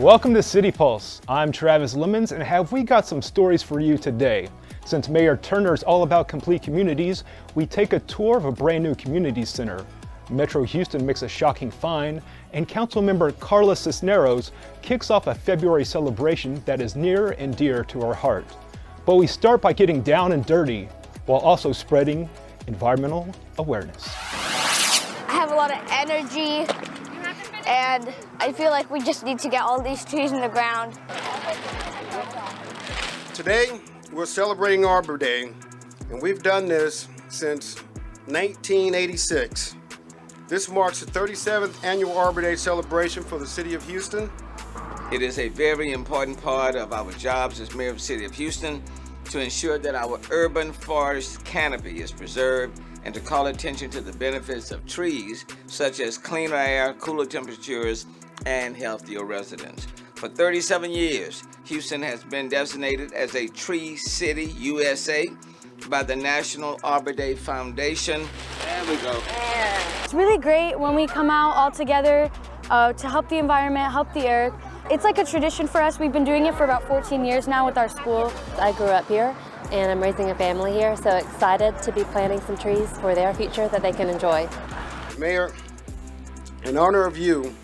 Welcome to City Pulse. I'm Travis Lemons, and have we got some stories for you today. Since Mayor Turner is all about complete communities, we take a tour of a brand new community center. Metro Houston makes a shocking find, and Councilmember Karla Cisneros kicks off a February celebration that is near and dear to our heart. But we start by getting down and dirty, while also spreading environmental awareness. I have a lot of energy, and I feel like we just need to get all these trees in the ground. Today, we're celebrating Arbor Day, and we've done this since 1986. This marks the 37th annual Arbor Day celebration for the City of Houston. It is a very important part of our jobs as Mayor of the City of Houston to ensure that our urban forest canopy is preserved and to call attention to the benefits of trees, such as cleaner air, cooler temperatures, and healthier residents. For 37 years, Houston has been designated as a Tree City USA by the National Arbor Day Foundation. There we go. It's really great when we come out all together to help the environment, help the earth. It's like a tradition for us. We've been doing it for about 14 years now with our school. I grew up here and I'm raising a family here, so excited to be planting some trees for their future that they can enjoy. Mayor, in honor of you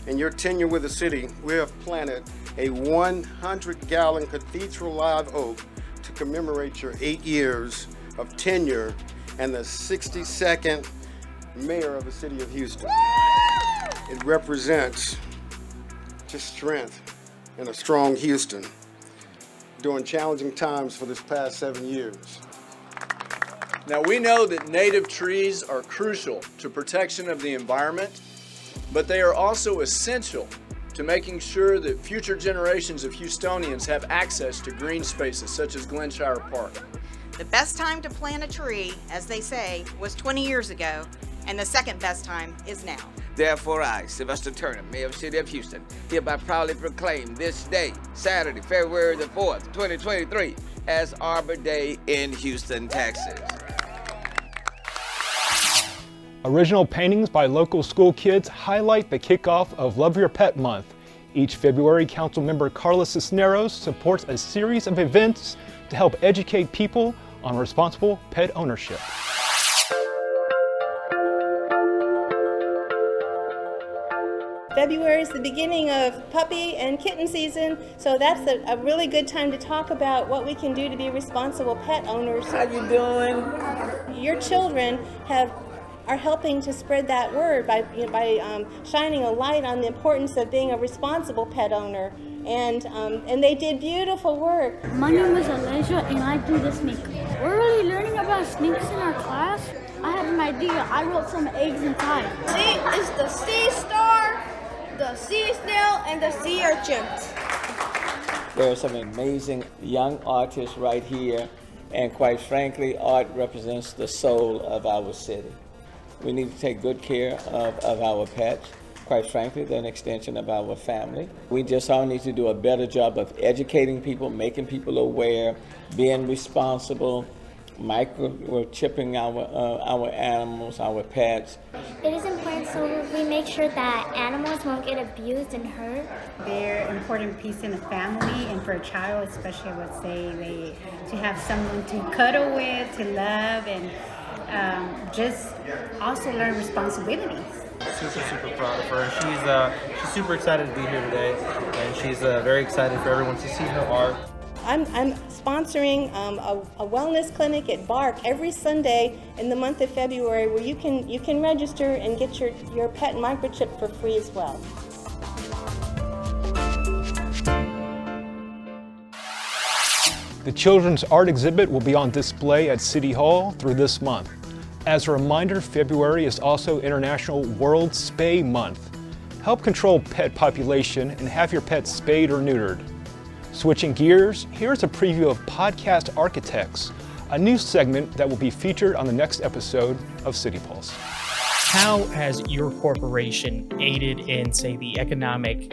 and your tenure with the city, we have planted a 100-gallon cathedral live oak to commemorate your 8 years of tenure and the 62nd mayor of the city of Houston. It represents just strength and a strong Houston during challenging times for this past 7 years. Now, we know that native trees are crucial to protection of the environment, but they are also essential to making sure that future generations of Houstonians have access to green spaces such as Glenshire Park. The best time to plant a tree, as they say, was 20 years ago, and the second best time is now. Therefore, I, Sylvester Turner, Mayor of the City of Houston, hereby proudly proclaim this day, Saturday, February the 4th, 2023, as Arbor Day in Houston, Texas. Original paintings by local school kids highlight the kickoff of Love Your Pet Month. Each February, Councilmember Karla Cisneros supports a series of events to help educate people on responsible pet ownership. February is the beginning of puppy and kitten season, so that's a really good time to talk about what we can do to be responsible pet owners. How you doing? Your children are helping to spread that word by shining a light on the importance of being a responsible pet owner, and they did beautiful work. My name is Elijah, and I do the snake. We're really learning about snakes in our class. I have an idea. I wrote some eggs and pies. See, it's the sea star, the sea snail, and the sea urchins. There are some amazing young artists right here, and quite frankly, art represents the soul of our city. We need to take good care of our pets. Quite frankly, they're an extension of our family. We just all need to do a better job of educating people, making people aware, being responsible, microchipping our animals, our pets. It is important so we make sure that animals won't get abused and hurt. They're an important piece in the family, and for a child especially, I would say to have someone to cuddle with, to love, and just also learn responsibilities. Super proud of her. She's super excited to be here today, and she's very excited for everyone to see her art. I'm sponsoring a wellness clinic at BARC every Sunday in the month of February, where you can register and get your pet microchip for free as well. The children's art exhibit will be on display at City Hall through this month. As a reminder, February is also International World Spay Month. Help control pet population and have your pet spayed or neutered. Switching gears, here's a preview of Podcast Architects, a new segment that will be featured on the next episode of City Pulse. How has your corporation aided in, say, the economic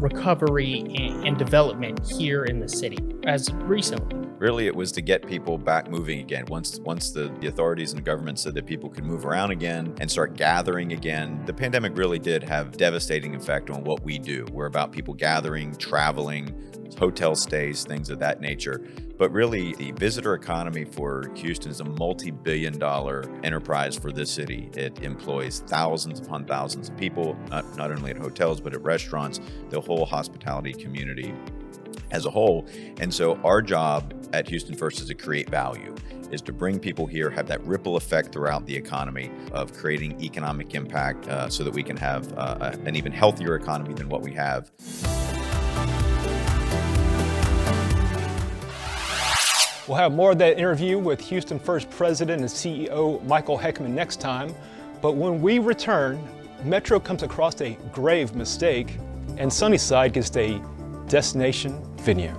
recovery and development here in the city as recently? Really, it was to get people back moving again. Once the authorities and the government said that people could move around again and start gathering again, the pandemic really did have a devastating effect on what we do. We're about people gathering, traveling, hotel stays, things of that nature. But really, the visitor economy for Houston is a multi-billion-dollar enterprise for this city. It employs thousands upon thousands of people, not only at hotels, but at restaurants, the whole hospitality community as a whole. And so our job at Houston First is to create value, is to bring people here, have that ripple effect throughout the economy of creating economic impact so that we can have an even healthier economy than what we have. We'll have more of that interview with Houston First President and CEO Michael Heckman next time. But when we return, Metro comes across a grave mistake and Sunnyside gets a destination venue.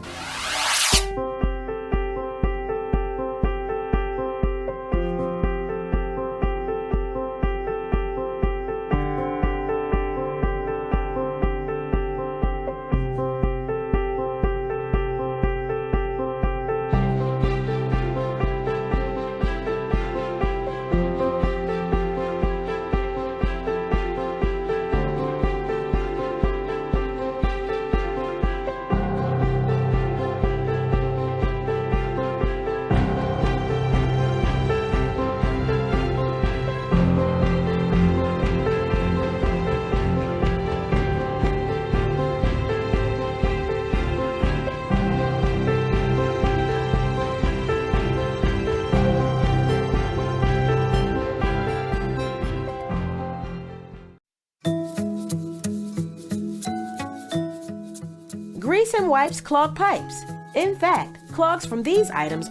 Grease and wipes clog pipes. In fact, clogs from these items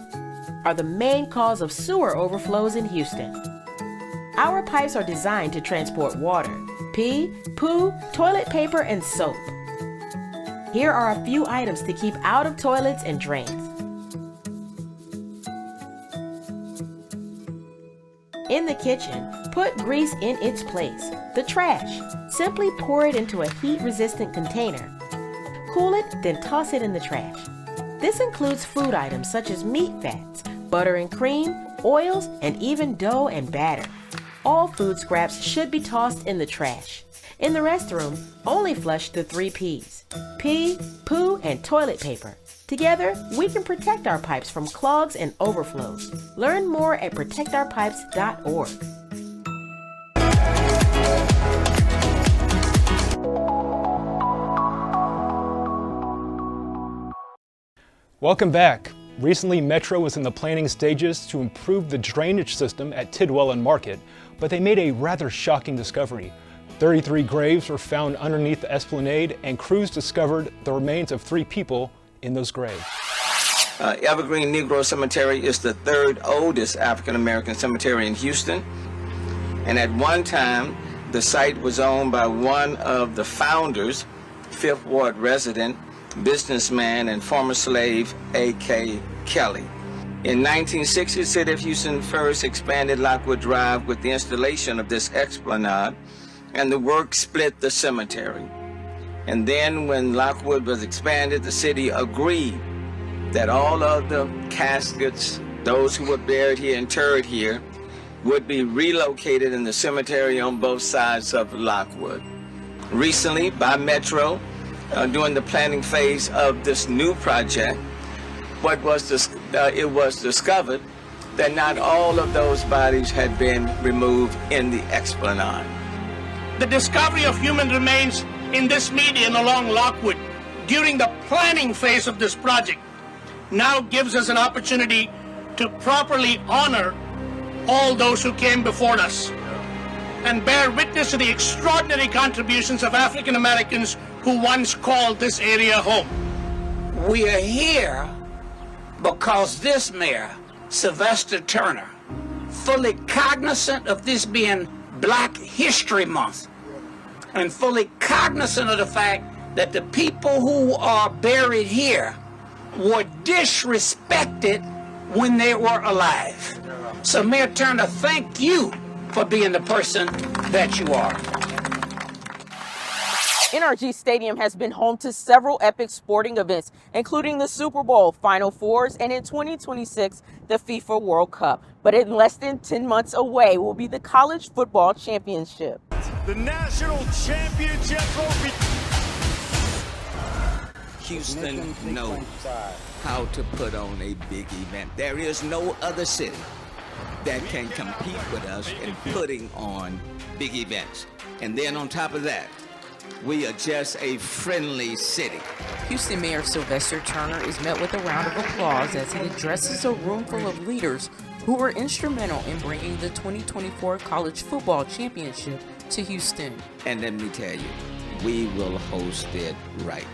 are the main cause of sewer overflows in Houston. Our pipes are designed to transport water, pee, poo, toilet paper, and soap. Here are a few items to keep out of toilets and drains. In the kitchen, put grease in its place. The trash. Simply pour it into a heat-resistant container. Cool it, then toss it in the trash. This includes food items such as meat fats, butter and cream, oils, and even dough and batter. All food scraps should be tossed in the trash. In the restroom, only flush the 3 P's: pee, poo, and toilet paper. Together, we can protect our pipes from clogs and overflows. Learn more at protectourpipes.org. Welcome back. Recently, Metro was in the planning stages to improve the drainage system at Tidwell and Market, but they made a rather shocking discovery. 33 graves were found underneath the esplanade, and crews discovered the remains of 3 people in those graves. Evergreen Negro Cemetery is the 3rd oldest African American cemetery in Houston, and at one time the site was owned by one of the founders, 5th Ward resident, businessman, and former slave A.K. Kelly. In 1960, the City of Houston first expanded Lockwood Drive with the installation of this esplanade, and the work split the cemetery. And then when Lockwood was expanded, the city agreed that all of the caskets, those who were buried here, interred here, would be relocated in the cemetery on both sides of Lockwood. Recently, by Metro, during the planning phase of this new project, it was discovered that not all of those bodies had been removed in the esplanade. The discovery of human remains in this median along Lockwood during the planning phase of this project now gives us an opportunity to properly honor all those who came before us and bear witness to the extraordinary contributions of African Americans who once called this area home. We are here because this mayor, Sylvester Turner, fully cognizant of this being Black History Month and fully cognizant of the fact that the people who are buried here were disrespected when they were alive. So Mayor Turner, thank you for being the person that you are. NRG Stadium has been home to several epic sporting events, including the Super Bowl, Final Fours, and in 2026, the FIFA World Cup. But in less than 10 months away will be the College Football Championship. The National Championship Trophy. Houston knows how to put on a big event. There is no other city that can compete with us in putting on big events. And then on top of that, we are just a friendly city. Houston Mayor Sylvester Turner is met with a round of applause as he addresses a room full of leaders who were instrumental in bringing the 2024 College Football Championship to Houston. And let me tell you, we will host it right.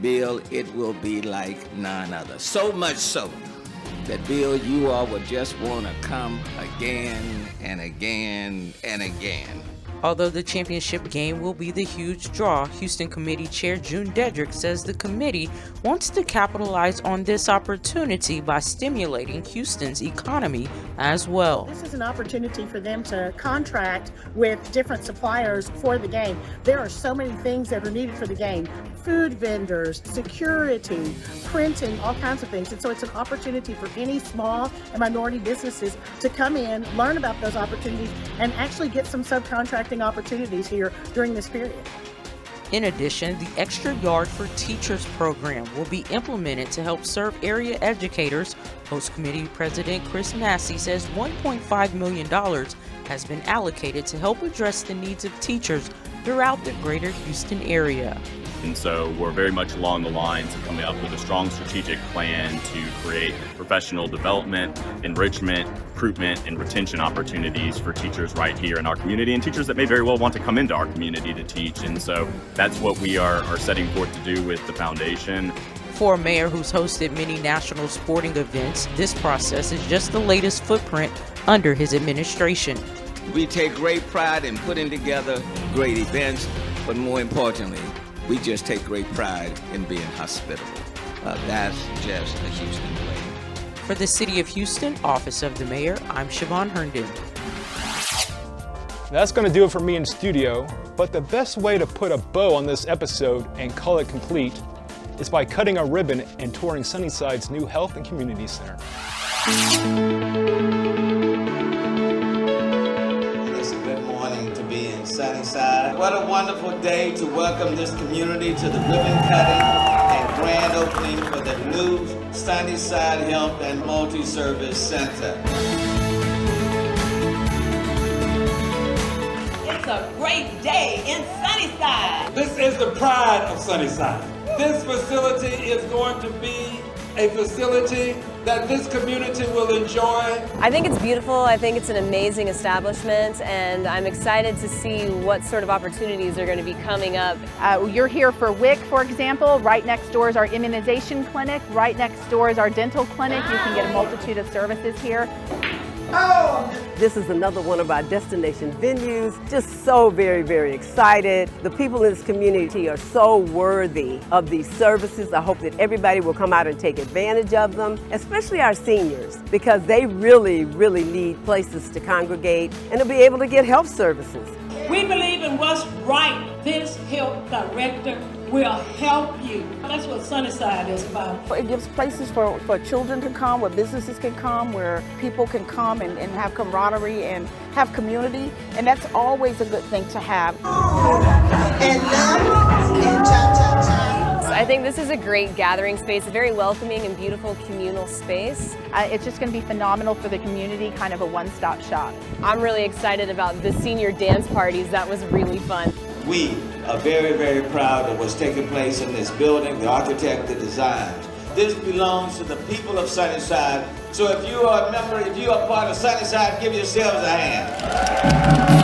Bill, it will be like none other. So much so that, Bill, you all would just want to come again and again and again. Although the championship game will be the huge draw, Houston Committee Chair June Dedrick says the committee wants to capitalize on this opportunity by stimulating Houston's economy as well. This is an opportunity for them to contract with different suppliers for the game. There are so many things that are needed for the game. Food vendors, security, printing, all kinds of things. And so it's an opportunity for any small and minority businesses to come in, learn about those opportunities, and actually get some subcontracting opportunities here during this period. In addition, the Extra Yard for Teachers program will be implemented to help serve area educators. Host Committee President Chris Massey says $1.5 million has been allocated to help address the needs of teachers throughout the greater Houston area. And so we're very much along the lines of coming up with a strong strategic plan to create professional development, enrichment, recruitment, and retention opportunities for teachers right here in our community and teachers that may very well want to come into our community to teach. And so that's what we are setting forth to do with the foundation. For a mayor who's hosted many national sporting events, this process is just the latest footprint under his administration. We take great pride in putting together great events, but more importantly, we just take great pride in being hospitable. That's just the Houston way. For the City of Houston, Office of the Mayor, I'm ShaVonne Herndon. That's going to do it for me in studio, but the best way to put a bow on this episode and call it complete is by cutting a ribbon and touring Sunnyside's new Health and Community Center. Sunnyside. What a wonderful day to welcome this community to the ribbon cutting and grand opening for the new Sunnyside Health and Multi-Service Center. It's a great day in Sunnyside. This is the pride of Sunnyside. This facility is going to be a facility that this community will enjoy. I think it's beautiful. I think it's an amazing establishment, and I'm excited to see what sort of opportunities are going to be coming up. You're here for WIC, for example. Right next door is our immunization clinic. Right next door is our dental clinic. You can get a multitude of services here. This is another one of our destination venues. Just so very, very excited. The people in this community are so worthy of these services. I hope that everybody will come out and take advantage of them, especially our seniors, because they really, really need places to congregate and to be able to get health services. We believe in what's right. This health director will help you. That's what Sunnyside is about. It gives places for children to come, where businesses can come, where people can come and have camaraderie and have community, and that's always a good thing to have. I think this is a great gathering space, a very welcoming and beautiful communal space. It's just going to be phenomenal for the community, kind of a one-stop shop. I'm really excited about the senior dance parties. That was really fun. We are very, very proud of what's taking place in this building, the architect, the design. This belongs to the people of Sunnyside. So if you are a member, if you are part of Sunnyside, give yourselves a hand.